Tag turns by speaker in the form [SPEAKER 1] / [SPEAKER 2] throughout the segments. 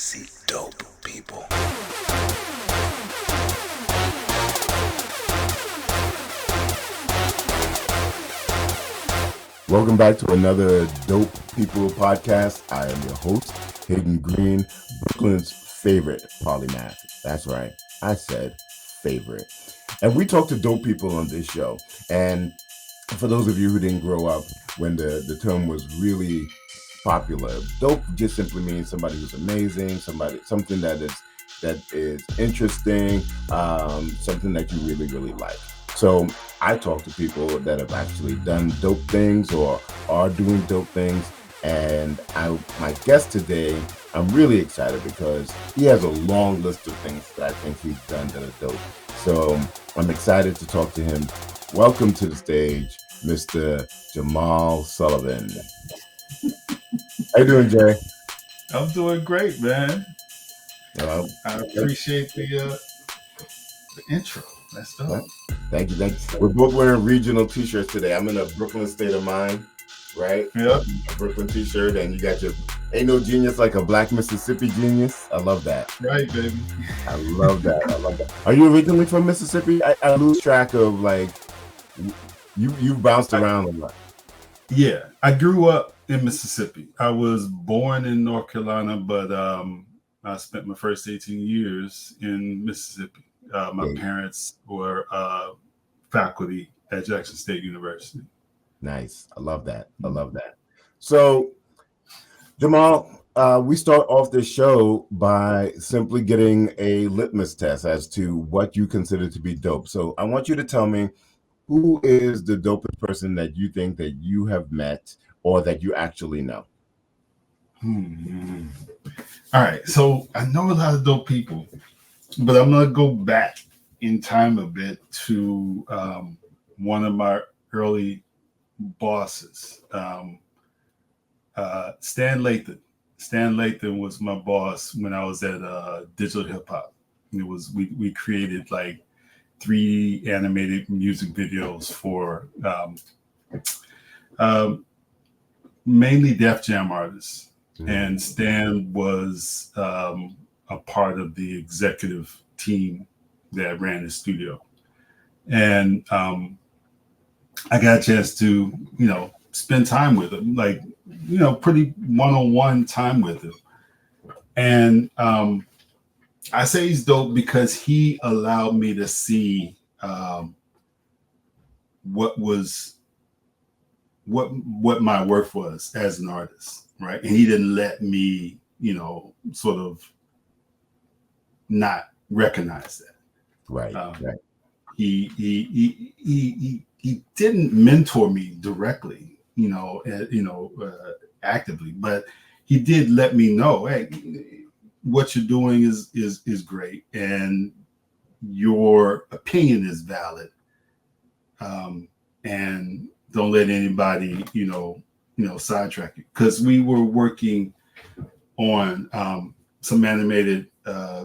[SPEAKER 1] see dope people.
[SPEAKER 2] Welcome back to another Dope People podcast. I am your host, Hayden Green, Brooklyn's favorite polymath. That's right, I said favorite. And we talk to dope people on this show. And for those of you who didn't grow up when the term was really popular, dope just simply means somebody who's amazing, something that is interesting, something that you really, really like. So I talk to people that have actually done dope things or are doing dope things. And my guest today, I'm really excited because he has a long list of things that I think he's done that are dope. So I'm excited to talk to him. Welcome to the stage, Mr. Jamal Sullivan. How you doing, Jay?
[SPEAKER 3] I'm doing great, man. I appreciate the intro. That's dope.
[SPEAKER 2] Thank you. We're both wearing regional t-shirts today. I'm in a Brooklyn state of mind, right?
[SPEAKER 3] Yep.
[SPEAKER 2] A Brooklyn t-shirt, and you got your ain't no genius like a black Mississippi genius. I love that.
[SPEAKER 3] Right, baby.
[SPEAKER 2] I love that. Are you originally from Mississippi? I lose track of like you bounced around a lot.
[SPEAKER 3] Yeah, I grew up in Mississippi. I was born in North Carolina, but I spent my first 18 years in Mississippi. My parents were faculty at Jackson State University.
[SPEAKER 2] Nice. I love that. So, Jamal, we start off this show by simply getting a litmus test as to what you consider to be dope. So I want you to tell me, who is the dopest person that you think that you have met or that you actually know?
[SPEAKER 3] All right. So I know a lot of dope people, but I'm going to go back in time a bit to one of my early bosses, Stan Lathan. Stan Lathan was my boss when I was at Digital Hip Hop. It was we created like 3 animated music videos for mainly Def Jam artists. Mm-hmm. And Stan was a part of the executive team that ran the studio. And I got a chance to, spend time with him, like, pretty one-on-one time with him. And I say he's dope because he allowed me to see what my worth was as an artist, right? And he didn't let me, sort of not recognize that.
[SPEAKER 2] Right. Right.
[SPEAKER 3] He didn't mentor me directly, actively, but he did let me know, hey, what you're doing is great, and your opinion is valid, and don't let anybody, sidetrack you. Because we were working on some animated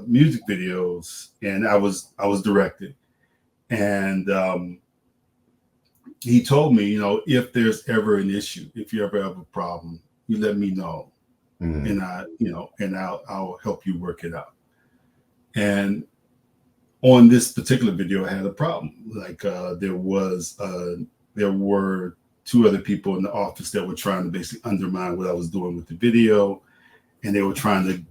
[SPEAKER 3] music videos, and I was directing, and he told me, if there's ever an issue, if you ever have a problem, you let me know. Mm-hmm. And I'll help you work it out. And on this particular video, I had a problem. Like there were 2 other people in the office that were trying to basically undermine what I was doing with the video, and they were trying to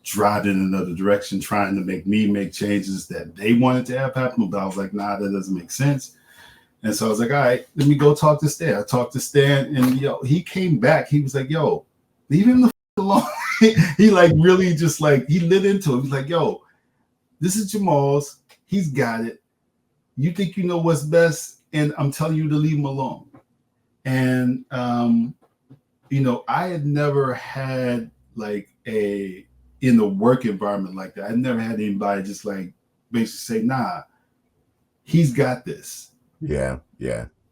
[SPEAKER 3] drive in another direction, trying to make me make changes that they wanted to have happen. But I was like, nah, that doesn't make sense. And so I was like, all right, let me go talk to Stan. I talked to Stan, and he came back. He was like, yo, leave him the alone. He like really just like, he lit into it. He's like, yo, this is Jamal's. He's got it. You think you know what's best, and I'm telling you to leave him alone. And I had never had like in the work environment like that. I never had anybody just like basically say, nah, he's got this.
[SPEAKER 2] Yeah.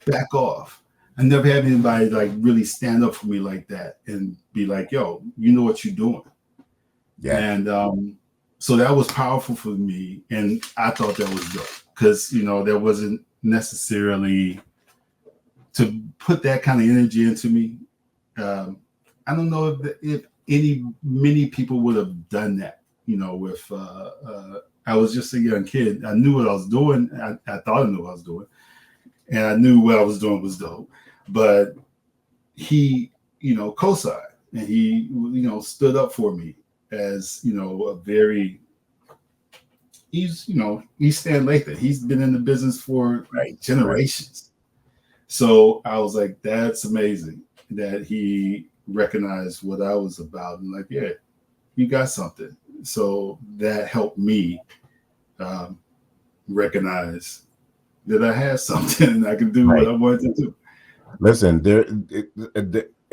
[SPEAKER 3] Back off. I never had anybody like really stand up for me like that and be like, yo, you know what you're doing. Yeah. And so that was powerful for me. And I thought that was dope because, there wasn't necessarily to put that kind of energy into me. I don't know if many people would have done that, with I was just a young kid. I knew what I was doing. I thought I knew what I was doing, and I knew what I was doing was dope. But he, co-signed, and he, stood up for me as, a very, he's Stan Lathan. He's been in the business for generations. So I was like, that's amazing that he recognized what I was about, and like, yeah, you got something. So that helped me recognize that I had something and I can do what I wanted to do.
[SPEAKER 2] Listen,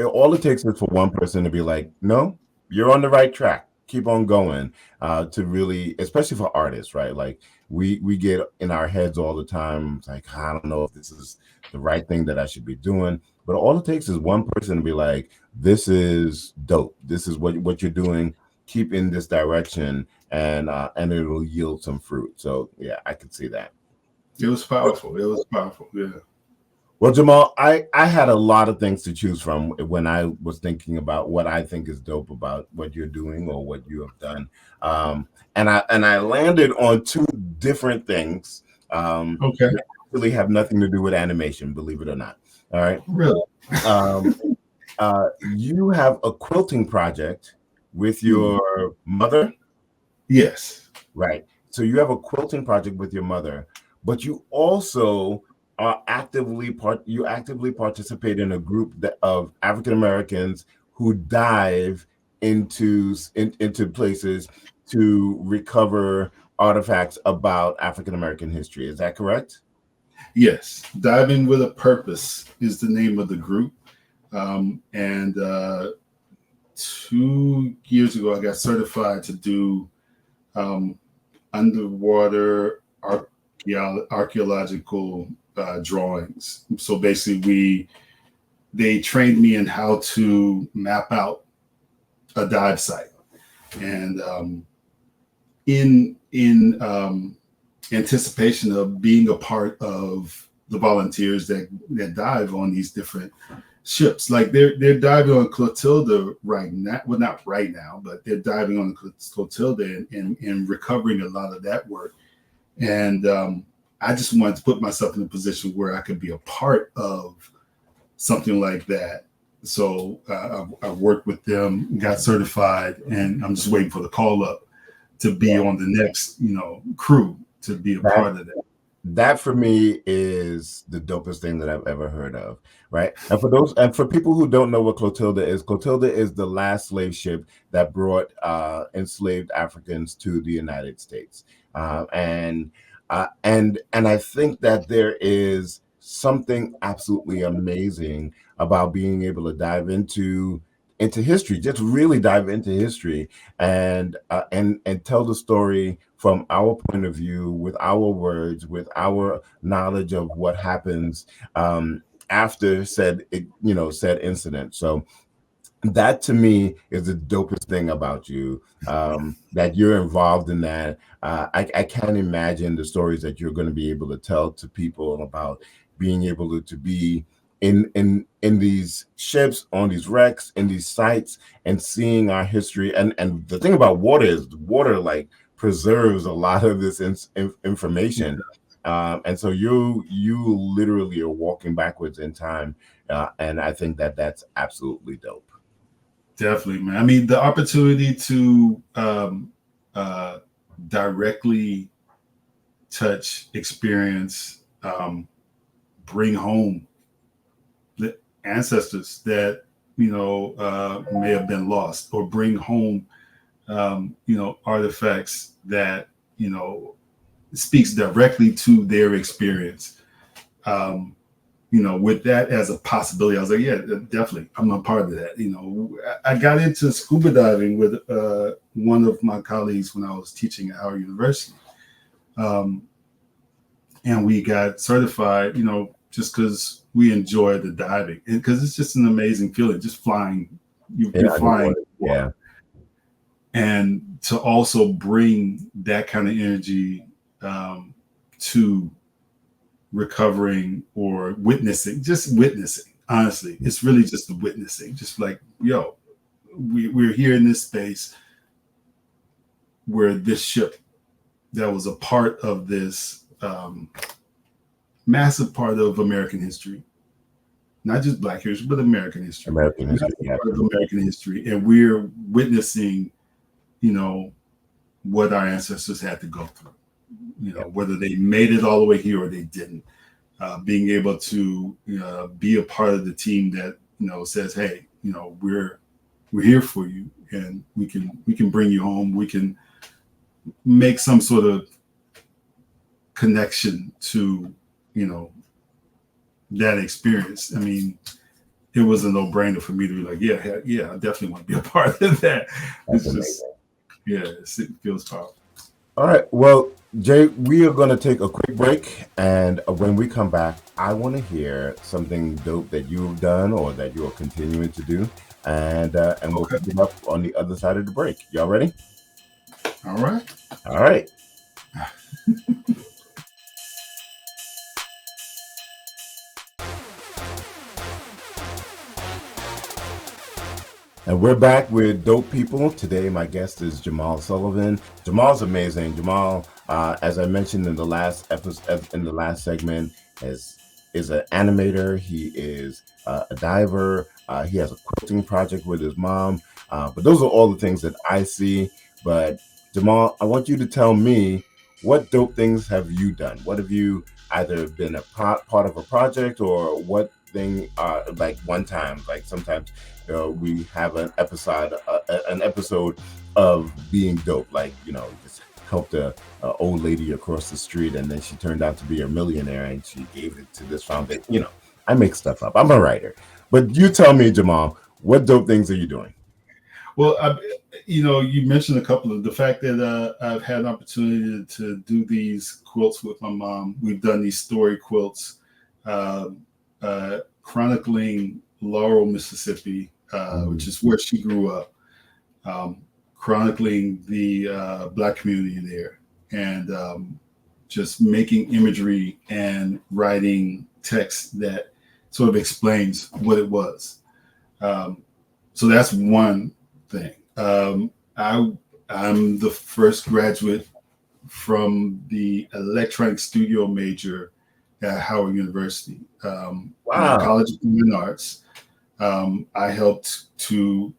[SPEAKER 2] all it takes is for one person to be like, no, you're on the right track. Keep on going. To really, especially for artists, right? Like we get in our heads all the time, like, I don't know if this is the right thing that I should be doing. But all it takes is one person to be like, this is dope. This is what you're doing. Keep in this direction, and it'll yield some fruit. So yeah, I can see that.
[SPEAKER 3] It was powerful. It was powerful. Yeah.
[SPEAKER 2] Well, Jamal, I had a lot of things to choose from when I was thinking about what I think is dope about what you're doing or what you have done, and I landed on two different things.
[SPEAKER 3] Okay.
[SPEAKER 2] That really have nothing to do with animation, believe it or not. All right.
[SPEAKER 3] Really?
[SPEAKER 2] You have a quilting project with your mother.
[SPEAKER 3] Yes.
[SPEAKER 2] Right. So you have a quilting project with your mother, but you also actively participate in a group of African Americans who dive into places to recover artifacts about African American history. Is that correct?
[SPEAKER 3] Yes. Diving with a Purpose is the name of the group. And 2 years ago, I got certified to do underwater archaeological drawings. So basically, they trained me in how to map out a dive site, and in anticipation of being a part of the volunteers that dive on these different ships. Like they're diving on Clotilda right now. Well, not right now, but they're diving on Clotilda and recovering a lot of that work. And I just wanted to put myself in a position where I could be a part of something like that. So I worked with them, got certified, and I'm just waiting for the call up to be on the next, crew to be a part of that.
[SPEAKER 2] That for me is the dopest thing that I've ever heard of, right? And for people who don't know what Clotilda is the last slave ship that brought enslaved Africans to the United States, and I think that there is something absolutely amazing about being able to dive into history, just really dive into history and tell the story from our point of view, with our words, with our knowledge of what happens after said incident. So that to me is the dopest thing about you, that you're involved in that. I can't imagine the stories that you're going to be able to tell to people about being able to be in these ships, on these wrecks, in these sites, and seeing our history. And the thing about water is water like preserves a lot of this information. And so you literally are walking backwards in time, and I think that that's absolutely dope.
[SPEAKER 3] Definitely, man. I mean, the opportunity to directly touch, experience, bring home the ancestors that may have been lost, or bring home artifacts that speaks directly to their experience. With that as a possibility, I was like, yeah, definitely, I'm a part of that. I got into scuba diving with one of my colleagues when I was teaching at our university. And we got certified, just because we enjoy the diving, and because it's just an amazing feeling, just flying. You're flying.
[SPEAKER 2] Yeah.
[SPEAKER 3] And to also bring that kind of energy to recovering or witnessing. Honestly, it's really just the witnessing, just like, yo, we're here in this space where this ship that was a part of this massive part of American history, not just Black history, but American history.
[SPEAKER 2] American history, yeah.
[SPEAKER 3] Part of American history, and we're witnessing, what our ancestors had to go through. Whether they made it all the way here or they didn't. Being able to be a part of the team that says, hey, we're here for you, and we can bring you home. We can make some sort of connection to that experience. I mean, it was a no-brainer for me to be like, yeah, I definitely want to be a part of that. It's just, it feels powerful.
[SPEAKER 2] All right, well, Jay, we are going to take a quick break, and when we come back, I want to hear something dope that you've done or that you are continuing to do, and we'll pick it up on the other side of the break. Y'all ready?
[SPEAKER 3] All right.
[SPEAKER 2] All right. And we're back with Dope People. Today, my guest is Jamal Sullivan. Jamal's amazing. Jamal, as I mentioned in the last episode, in the last segment, is an animator. He is a diver. He has a quilting project with his mom. But those are all the things that I see. But Jamal, I want you to tell me, what dope things have you done? What have you either been a part of a project, or what thing, like one time, like sometimes we have an episode of being dope, like just helped a old lady across the street, and then she turned out to be a millionaire, and she gave it to this foundation. I make stuff up. I'm a writer, but you tell me, Jamal, what dope things are you doing?
[SPEAKER 3] Well, you mentioned a couple of the fact that I've had an opportunity to do these quilts with my mom. We've done these story quilts, chronicling Laurel, Mississippi, which is where she grew up, chronicling the Black community there, and just making imagery and writing text that sort of explains what it was. So that's one thing. I'm the first graduate from the electronic studio major at Howard University.
[SPEAKER 2] Wow.
[SPEAKER 3] College of Human Arts. I helped to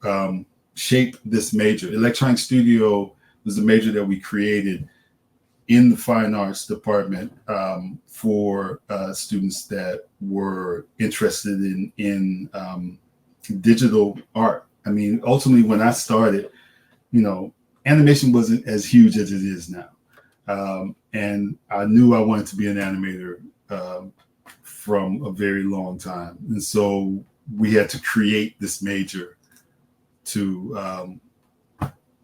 [SPEAKER 3] shape this major. Electronic studio was the major that we created in the fine arts department for students that were interested in digital art. I mean, ultimately, when I started, animation wasn't as huge as it is now. And I knew I wanted to be an animator from a very long time. And so we had to create this major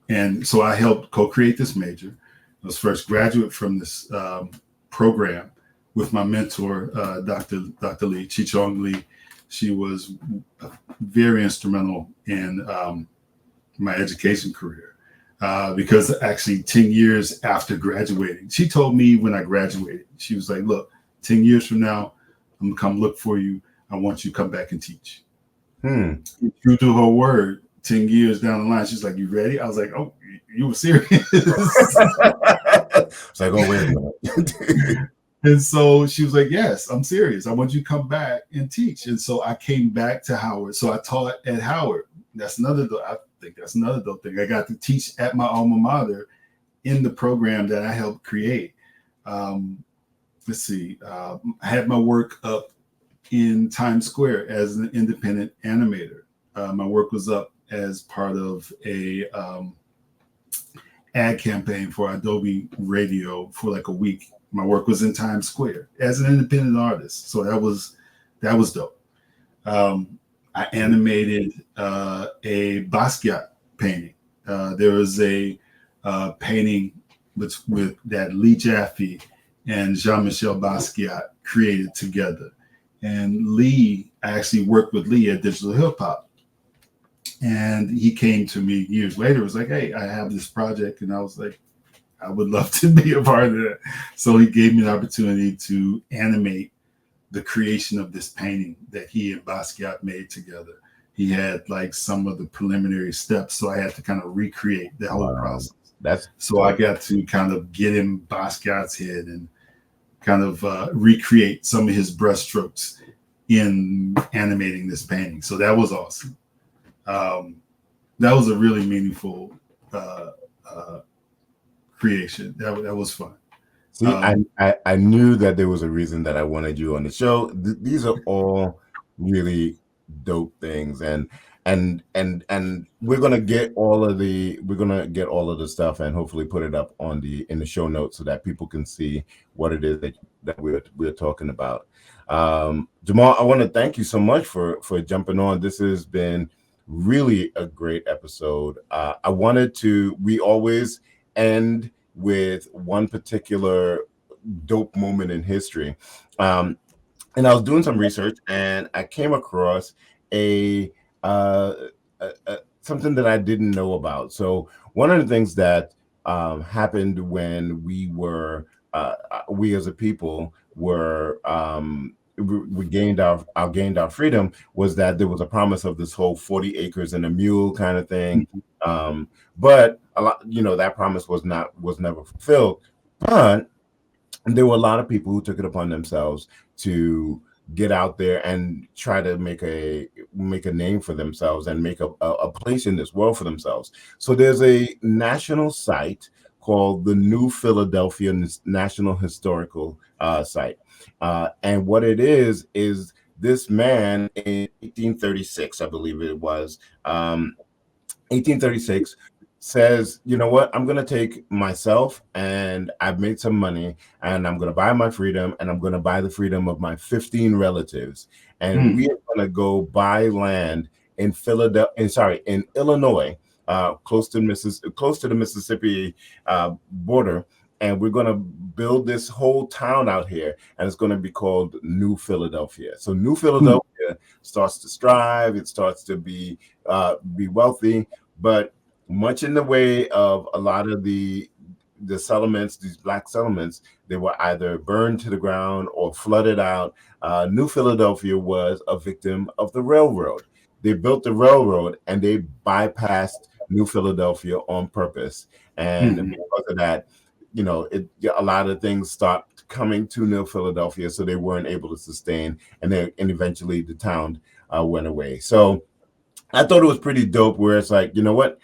[SPEAKER 3] and so I helped co-create this major. I was first graduate from this program with my mentor, Dr. Lee, Chichong Lee. She was very instrumental in my education career because actually 10 years after graduating, she told me when I graduated, she was like, look, 10 years from now, I'm gonna come look for you. I want you to come back and teach. True to her word, 10 years down the line, she's like, you ready? I was like, oh, you were serious?
[SPEAKER 2] It's like, oh, wait a minute.
[SPEAKER 3] And so she was like, yes, I'm serious. I want you to come back and teach. And so I came back to Howard. So I taught at Howard. I think that's another dope thing. I got to teach at my alma mater in the program that I helped create. Let's see. I had my work up in Times Square as an independent animator. My work was up as part of a ad campaign for Adobe Radio for like a week. My work was in Times Square as an independent artist. So that was dope. I animated a Basquiat painting. There was a painting with that Lee Jaffe and Jean-Michel Basquiat created together. And Lee, I actually worked with Lee at Digital Hip Hop. And he came to me years later, was like, hey, I have this project. And I was like, I would love to be a part of that. So he gave me an opportunity to animate the creation of this painting that he and Basquiat made together. he had like some of the preliminary steps, so I had to kind of recreate the whole process.
[SPEAKER 2] That's
[SPEAKER 3] so I got to kind of get in Basquiat's head and kind of recreate some of his brushstrokes in animating this painting. So that was awesome. That was a really meaningful creation. That was fun.
[SPEAKER 2] See, I knew that there was a reason that I wanted you on the show. These are all really dope things, and we're gonna get all of the stuff and hopefully put it up in the show notes so that people can see what it is that we're talking about. Jamal, I want to thank you so much for jumping on. This has been really a great episode. We always end with one particular dope moment in history. And I was doing some research and I came across something that I didn't know about. So one of the things that happened when we as a people were we gained our freedom was that there was a promise of this whole 40 acres and a mule kind of thing. But a lot, that promise was never fulfilled. But there were a lot of people who took it upon themselves to get out there and try to make a name for themselves and make a place in this world for themselves. So there's a national site called the New Philadelphia National Historical Site. And what it is this man in 1836, I believe it was, 1836, says, you know what, I'm going to take myself and I've made some money and I'm going to buy my freedom and I'm going to buy the freedom of my 15 relatives. And we are going to go buy land in Illinois, close to the Mississippi border. And we're going to build this whole town out here, and it's going to be called New Philadelphia. So New Philadelphia starts to strive. It starts to be wealthy, but much in the way of a lot of the settlements, these black settlements, they were either burned to the ground or flooded out. New Philadelphia was a victim of the railroad. They built the railroad and they bypassed New Philadelphia on purpose. And because of that, a lot of things stopped coming to New Philadelphia, so they weren't able to sustain, and eventually the town went away. So I thought it was pretty dope, where it's like, you know what,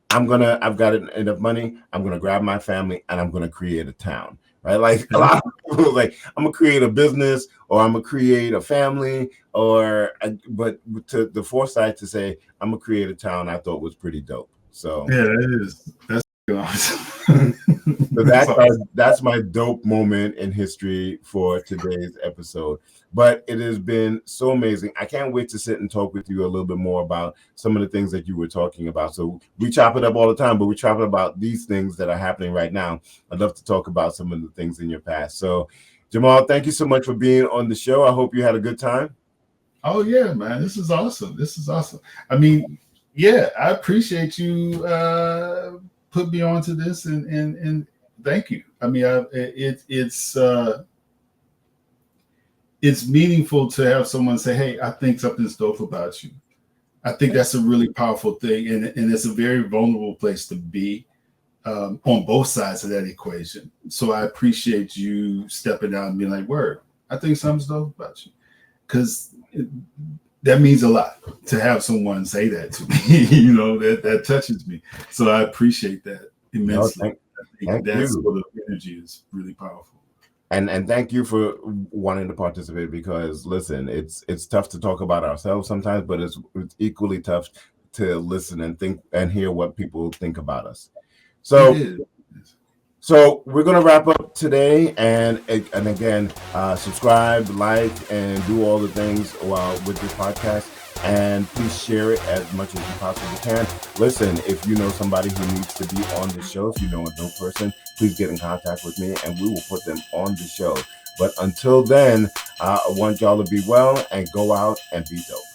[SPEAKER 2] I've got enough money, I'm gonna grab my family and I'm gonna create a town, right? Like a lot of people like, I'm gonna create a business or I'm gonna create a family, but to the foresight to say I'm gonna create a town, I thought was pretty dope. So
[SPEAKER 3] yeah, it is. That's awesome.
[SPEAKER 2] So that's my dope moment in history for today's episode. But it has been so amazing. I can't wait to sit and talk with you a little bit more about some of the things that you were talking about. So we chop it up all the time, but we chop it about these things that are happening right now. I'd love to talk about some of the things in your past. So Jamal, thank you so much for being on the show. I hope you had a good time.
[SPEAKER 3] Oh yeah, man. This is awesome. I mean, yeah, I appreciate you put me onto this and thank you. I mean, it's meaningful to have someone say, hey, I think something's dope about you. I think that's a really powerful thing. And it's a very vulnerable place to be on both sides of that equation. So I appreciate you stepping out and being like, word, I think something's dope about you. Because that means a lot to have someone say that to me, that touches me. So I appreciate that immensely.
[SPEAKER 2] Thank you.
[SPEAKER 3] Sort of energy is really powerful.
[SPEAKER 2] And thank you for wanting to participate, because listen, it's tough to talk about ourselves sometimes, but it's equally tough to listen and think and hear what people think about us. So we're going to wrap up today, and again, subscribe, like, and do all the things with this podcast, and please share it as much as you possibly can. Listen, if you know somebody who needs to be on the show, if you know a dope person, please get in contact with me, and we will put them on the show. But until then, I want y'all to be well and go out and be dope.